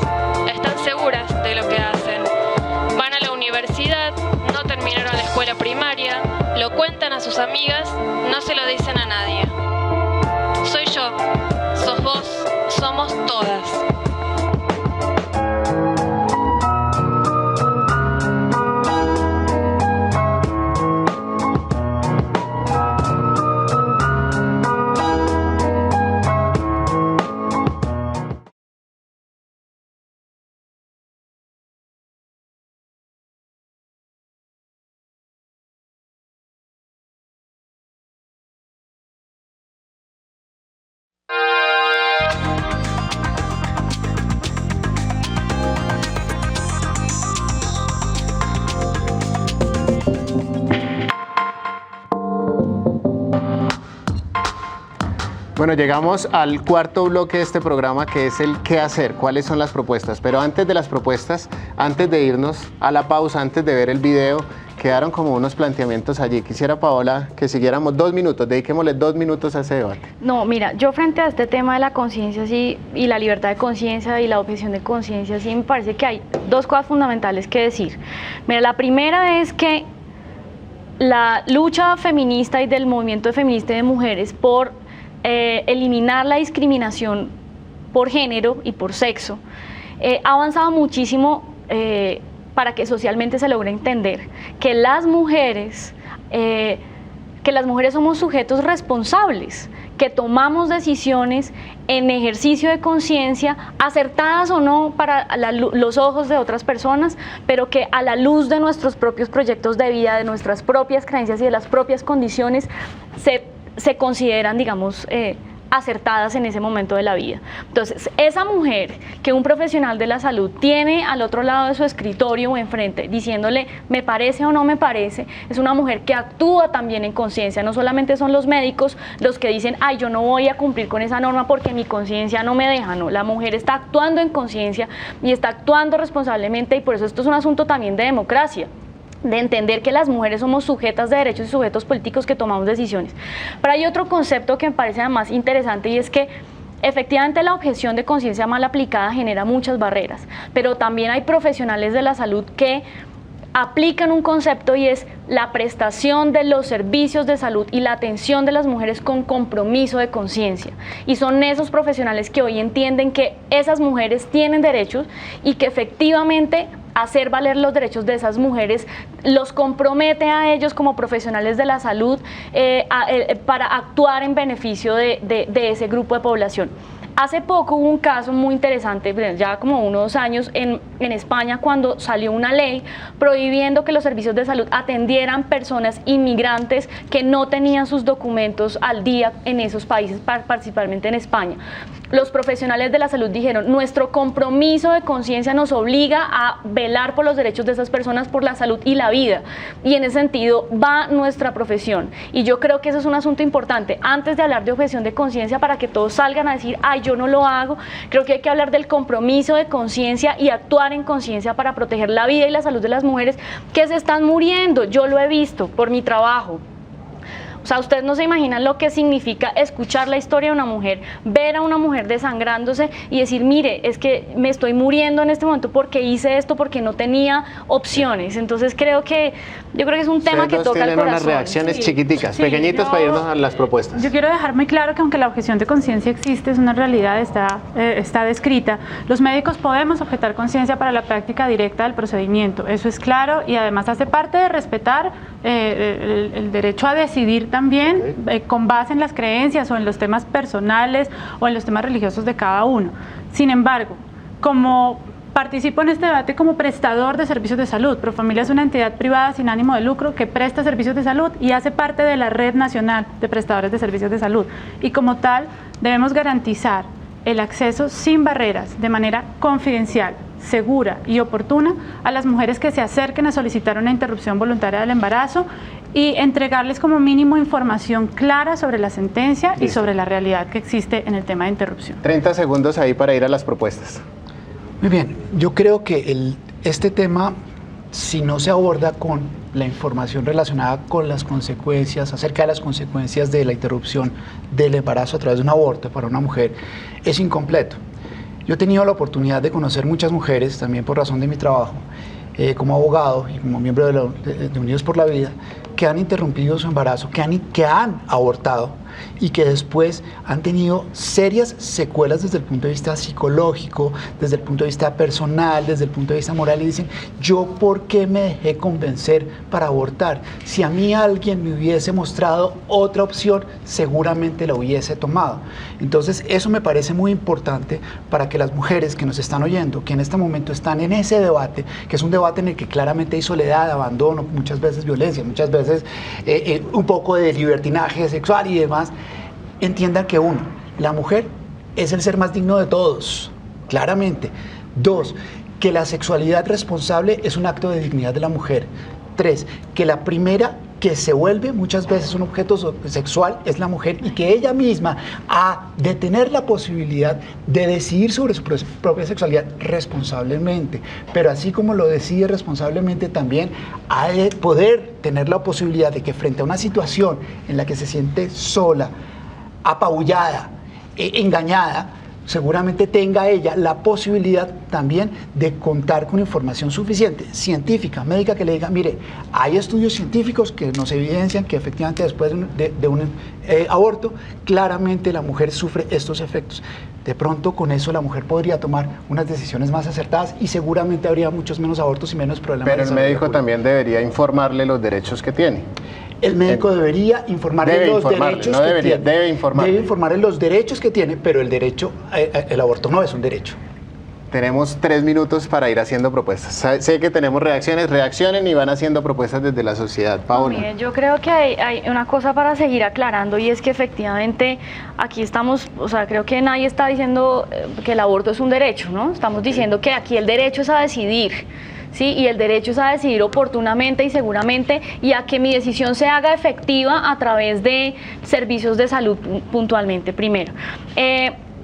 están seguras de lo que hacen. Van a la universidad, no terminaron la escuela primaria, lo cuentan a sus amigas, no se lo dicen a nadie. Soy yo, sos vos, somos todas. Bueno, llegamos al cuarto bloque de este programa, que es el qué hacer, cuáles son las propuestas. Pero antes de las propuestas, antes de irnos a la pausa, antes de ver el video, quedaron como unos planteamientos allí. Quisiera, Paola, que siguiéramos 2 minutos, dediquémosle 2 minutos a ese debate. No, mira, yo frente a este tema de la conciencia sí, y la libertad de conciencia y la objeción de conciencia, sí me parece que hay 2 cosas fundamentales que decir. Mira, la primera es que la lucha feminista y del movimiento feminista y de mujeres por eliminar la discriminación por género y por sexo ha avanzado muchísimo para que socialmente se logre entender que las mujeres somos sujetos responsables, que tomamos decisiones en ejercicio de conciencia, acertadas o no para los ojos de otras personas, pero que a la luz de nuestros propios proyectos de vida, de nuestras propias creencias y de las propias condiciones, se consideran, digamos, acertadas en ese momento de la vida. Entonces, esa mujer que un profesional de la salud tiene al otro lado de su escritorio o enfrente, diciéndole, me parece o no me parece, es una mujer que actúa también en conciencia. No solamente son los médicos los que dicen, ay, yo no voy a cumplir con esa norma porque mi conciencia no me deja. No, la mujer está actuando en conciencia y está actuando responsablemente, y por eso esto es un asunto también de democracia, de entender que las mujeres somos sujetas de derechos y sujetos políticos que tomamos decisiones. Pero hay otro concepto que me parece además interesante, y es que efectivamente la objeción de conciencia mal aplicada genera muchas barreras, pero también hay profesionales de la salud que aplican un concepto, y es la prestación de los servicios de salud y la atención de las mujeres con compromiso de conciencia. Y son esos profesionales que hoy entienden que esas mujeres tienen derechos y que efectivamente hacer valer los derechos de esas mujeres los compromete a ellos como profesionales de la salud para actuar en beneficio de ese grupo de población. Hace poco hubo un caso muy interesante, ya como 1 o 2 años, en España, cuando salió una ley prohibiendo que los servicios de salud atendieran personas inmigrantes que no tenían sus documentos al día en esos países, principalmente en España. Los profesionales de la salud dijeron, nuestro compromiso de conciencia nos obliga a velar por los derechos de esas personas, por la salud y la vida. Y en ese sentido va nuestra profesión. Y yo creo que eso es un asunto importante. Antes de hablar de objeción de conciencia, para que todos salgan a decir, ay, yo no lo hago, creo que hay que hablar del compromiso de conciencia y actuar en conciencia para proteger la vida y la salud de las mujeres que se están muriendo. Yo lo he visto por mi trabajo. O sea, ustedes no se imaginan lo que significa escuchar la historia de una mujer, ver a una mujer desangrándose y decir, mire, es que me estoy muriendo en este momento porque hice esto, porque no tenía opciones. Entonces yo creo que es un tema que toca el corazón. Unas reacciones chiquiticas, pequeñitas, para irnos a las propuestas. Yo quiero dejar muy claro que aunque la objeción de conciencia existe, es una realidad, está descrita, los médicos podemos objetar conciencia para la práctica directa del procedimiento. Eso es claro y además hace parte de respetar el derecho a decidir también con base en las creencias o en los temas personales o en los temas religiosos de cada uno. Sin embargo, como participo en este debate como prestador de servicios de salud, Profamilia es una entidad privada sin ánimo de lucro que presta servicios de salud y hace parte de la Red Nacional de Prestadores de Servicios de Salud. Y como tal, debemos garantizar el acceso sin barreras, de manera confidencial, segura y oportuna a las mujeres que se acerquen a solicitar una interrupción voluntaria del embarazo y entregarles como mínimo información clara sobre la sentencia y sobre la realidad que existe en el tema de interrupción. 30 segundos ahí para ir a las propuestas. Muy bien, yo creo que este tema, si no se aborda con la información relacionada con las consecuencias, acerca de las consecuencias de la interrupción del embarazo a través de un aborto para una mujer, es incompleto. Yo he tenido la oportunidad de conocer muchas mujeres, también por razón de mi trabajo, como abogado y como miembro de Unidos por la Vida, que han interrumpido su embarazo, que han abortado y que después han tenido serias secuelas desde el punto de vista psicológico, desde el punto de vista personal, desde el punto de vista moral, y dicen, ¿yo por qué me dejé convencer para abortar? Si a mí alguien me hubiese mostrado otra opción, seguramente la hubiese tomado. Entonces, eso me parece muy importante para que las mujeres que nos están oyendo, que en este momento están en ese debate, que es un debate en el que claramente hay soledad, abandono, muchas veces violencia, muchas veces un poco de libertinaje sexual y demás, entiendan que uno, la mujer es el ser más digno de todos, claramente. Dos, que la sexualidad responsable es un acto de dignidad de la mujer. Tres, que la primera que se vuelve muchas veces un objeto sexual es la mujer y que ella misma ha de tener la posibilidad de decidir sobre su propia sexualidad responsablemente, pero así como lo decide responsablemente también ha de poder tener la posibilidad de que frente a una situación en la que se siente sola, apabullada, engañada, seguramente tenga ella la posibilidad también de contar con información suficiente, científica, médica, que le diga, mire, hay estudios científicos que nos evidencian que efectivamente después de un aborto, claramente la mujer sufre estos efectos. De pronto con eso la mujer podría tomar unas decisiones más acertadas y seguramente habría muchos menos abortos y menos problemas. Pero el médico también debería informarle los derechos que tiene. El médico debería informarle los derechos que tiene. Debe informarle los derechos que tiene, pero el derecho, el aborto no es un derecho. Tenemos 3 minutos para ir haciendo propuestas. Sé que tenemos reaccionen y van haciendo propuestas desde la sociedad. Paola. Mire, yo creo que hay una cosa para seguir aclarando y es que efectivamente aquí estamos, o sea, creo que nadie está diciendo que el aborto es un derecho, ¿no? Estamos diciendo que aquí el derecho es a decidir. Sí, y el derecho es a decidir oportunamente y seguramente y a que mi decisión se haga efectiva a través de servicios de salud puntualmente, primero.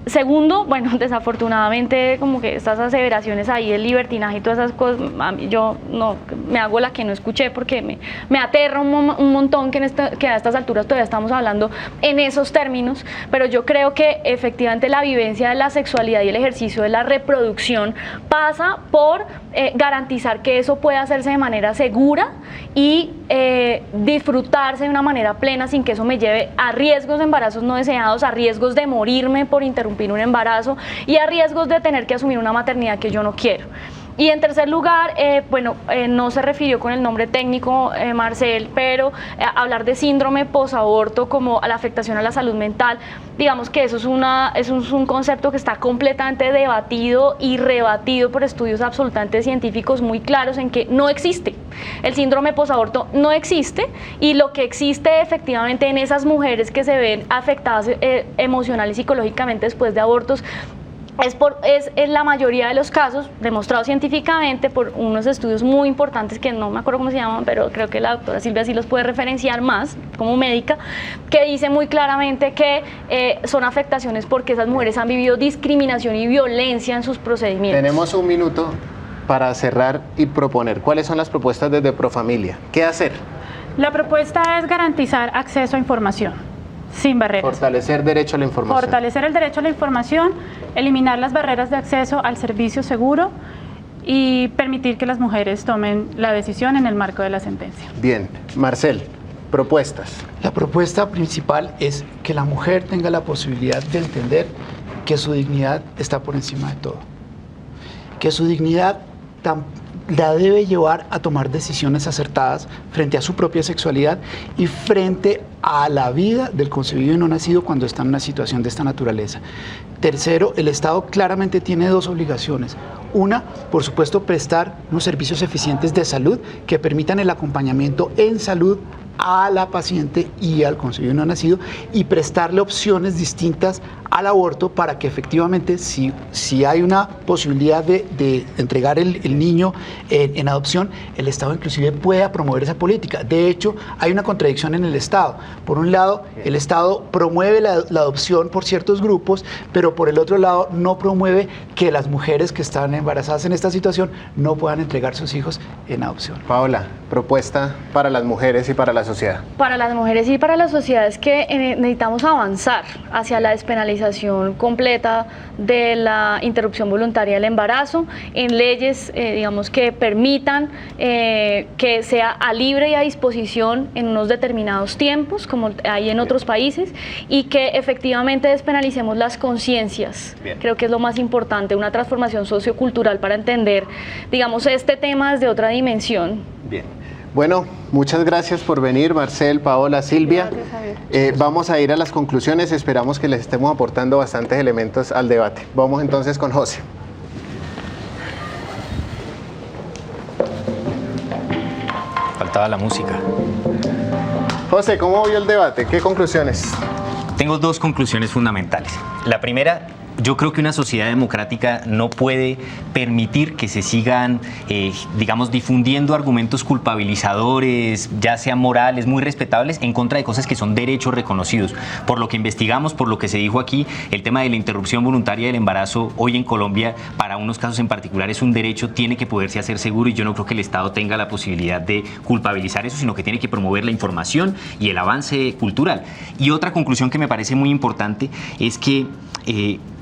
Segundo, bueno, desafortunadamente como que estas aseveraciones ahí, el libertinaje y todas esas cosas, yo no, me hago la que no escuché porque me aterra un montón que a estas alturas todavía estamos hablando en esos términos, pero yo creo que efectivamente la vivencia de la sexualidad y el ejercicio de la reproducción pasa por garantizar que eso pueda hacerse de manera segura y disfrutarse de una manera plena sin que eso me lleve a riesgos de embarazos no deseados, a riesgos de morirme por interrumpir un embarazo y a riesgos de tener que asumir una maternidad que yo no quiero. Y en tercer lugar, no se refirió con el nombre técnico, Marcel, pero hablar de síndrome posaborto como a la afectación a la salud mental, digamos que eso es un concepto que está completamente debatido y rebatido por estudios absolutamente científicos muy claros en que no existe. El síndrome posaborto no existe y lo que existe efectivamente en esas mujeres que se ven afectadas emocional y psicológicamente después de abortos es en la mayoría de los casos demostrado científicamente por unos estudios muy importantes que no me acuerdo cómo se llaman, pero creo que la doctora Silvia sí los puede referenciar más como médica, que dice muy claramente que son afectaciones porque esas mujeres han vivido discriminación y violencia en sus procedimientos. Tenemos un minuto para cerrar y proponer. ¿Cuáles son las propuestas desde Profamilia? ¿Qué hacer? La propuesta es garantizar acceso a información sin barreras. Fortalecer derecho a la información. Fortalecer el derecho a la información, eliminar las barreras de acceso al servicio seguro y permitir que las mujeres tomen la decisión en el marco de la sentencia. Bien, Marcel, propuestas. La propuesta principal es que la mujer tenga la posibilidad de entender que su dignidad está por encima de todo. Que su dignidad la debe llevar a tomar decisiones acertadas frente a su propia sexualidad y frente a la vida del concebido y no nacido cuando está en una situación de esta naturaleza. Tercero, el Estado claramente tiene dos obligaciones. Una, por supuesto, prestar unos servicios eficientes de salud que permitan el acompañamiento en salud a la paciente y al concebido y no nacido y prestarle opciones distintas al aborto para que efectivamente si hay una posibilidad de entregar el niño en adopción, el Estado inclusive pueda promover esa política. De hecho, hay una contradicción en el Estado. Por un lado, el Estado promueve la adopción por ciertos grupos, pero por el otro lado no promueve que las mujeres que están embarazadas en esta situación no puedan entregar sus hijos en adopción. Paola, propuesta para las mujeres y para la sociedad. Para las mujeres y para la sociedad es que necesitamos avanzar hacia la despenalización completa de la interrupción voluntaria del embarazo en leyes, digamos, que permitan que sea a libre y a disposición en unos determinados tiempos, como hay en otros países, y que efectivamente despenalicemos las conciencias. Creo que es lo más importante, una transformación sociocultural para entender, digamos, este tema desde otra dimensión. Bien. Bueno, muchas gracias por venir, Marcel, Paola, Silvia. Vamos a ir a las conclusiones, esperamos que les estemos aportando bastantes elementos al debate. Vamos entonces con José. Faltaba la música. José, ¿cómo vio el debate? ¿Qué conclusiones? Tengo dos conclusiones fundamentales. La primera, yo creo que una sociedad democrática no puede permitir que se sigan, digamos, difundiendo argumentos culpabilizadores, ya sean morales, muy respetables, en contra de cosas que son derechos reconocidos. Por lo que investigamos, por lo que se dijo aquí, el tema de la interrupción voluntaria del embarazo hoy en Colombia, para unos casos en particular, es un derecho, tiene que poderse hacer seguro y yo no creo que el Estado tenga la posibilidad de culpabilizar eso, sino que tiene que promover la información y el avance cultural. Y otra conclusión que me parece muy importante es que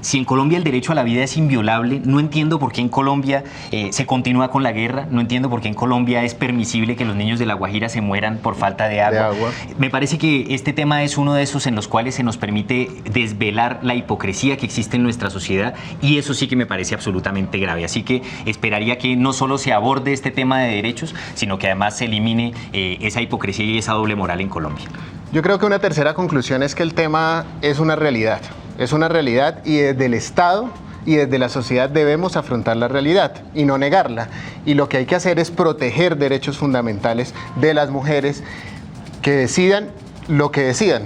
si en Colombia el derecho a la vida es inviolable, no entiendo por qué en Colombia se continúa con la guerra, no entiendo por qué en Colombia es permisible que los niños de La Guajira se mueran por falta de agua. Me parece que este tema es uno de esos en los cuales se nos permite desvelar la hipocresía que existe en nuestra sociedad y eso sí que me parece absolutamente grave. Así que esperaría que no solo se aborde este tema de derechos, sino que además se elimine esa hipocresía y esa doble moral en Colombia. Yo creo que una tercera conclusión es que el tema es una realidad. Es una realidad y desde el Estado y desde la sociedad debemos afrontar la realidad y no negarla. Y lo que hay que hacer es proteger derechos fundamentales de las mujeres que decidan lo que decidan.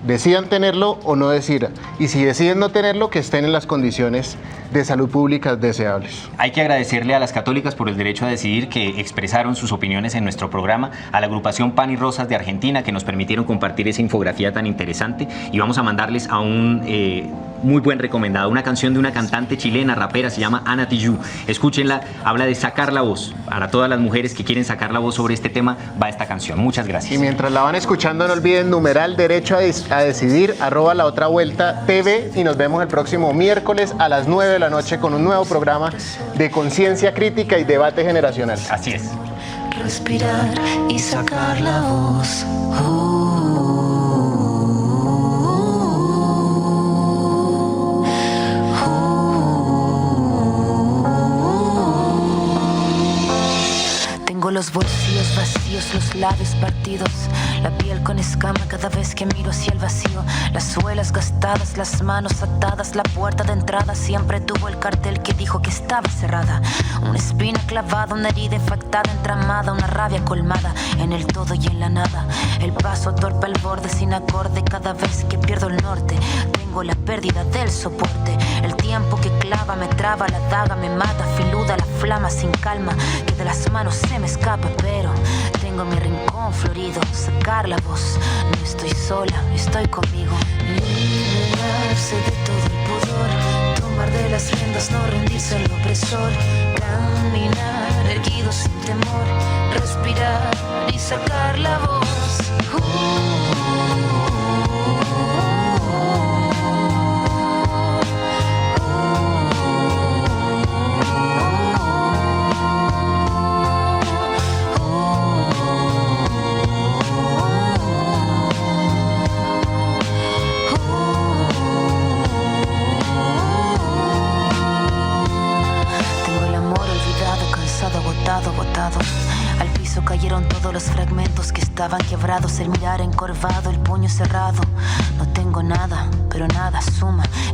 Decidan tenerlo o no decidan. Y si deciden no tenerlo, que estén en las condiciones de salud pública deseables. Hay que agradecerle a las católicas por el derecho a decidir que expresaron sus opiniones en nuestro programa, a la agrupación Pan y Rosas de Argentina que nos permitieron compartir esa infografía tan interesante y vamos a mandarles a un muy buen recomendado, una canción de una cantante chilena, rapera, se llama Ana Tijoux. Escúchenla, habla de sacar la voz. Para todas las mujeres que quieren sacar la voz sobre este tema, va esta canción. Muchas gracias. Y mientras la van escuchando, no olviden numeral derecho a decidir, @laotravuelta.tv y nos vemos el próximo miércoles a las 9 de la noche con un nuevo programa de conciencia crítica y debate generacional. Así es. Respirar y sacar la voz. Tengo los bolsillos vacíos, los labios partidos, la piel con escama cada vez que miro hacia el vacío, las suelas gastadas, las manos atadas, la puerta de entrada siempre tuvo el cartel que dijo que estaba cerrada. Una espina clavada, una herida infectada, entramada, una rabia colmada en el todo y en la nada. El paso torpe al borde sin acorde cada vez que pierdo el norte. Tengo la pérdida del soporte, el tiempo tiempo que clava, me traba, la daga me mata, filuda la flama sin calma, que de las manos se me escapa, pero tengo mi rincón florido, sacar la voz, no estoy sola, estoy conmigo. Liberarse de todo el pudor, tomar de las riendas, no rendirse al opresor, caminar erguido sin temor, respirar y sacar la voz. Agotado. Al piso cayeron todos los fragmentos que estaban quebrados, el mirar encorvado, el puño cerrado. No tengo nada, pero nada suma.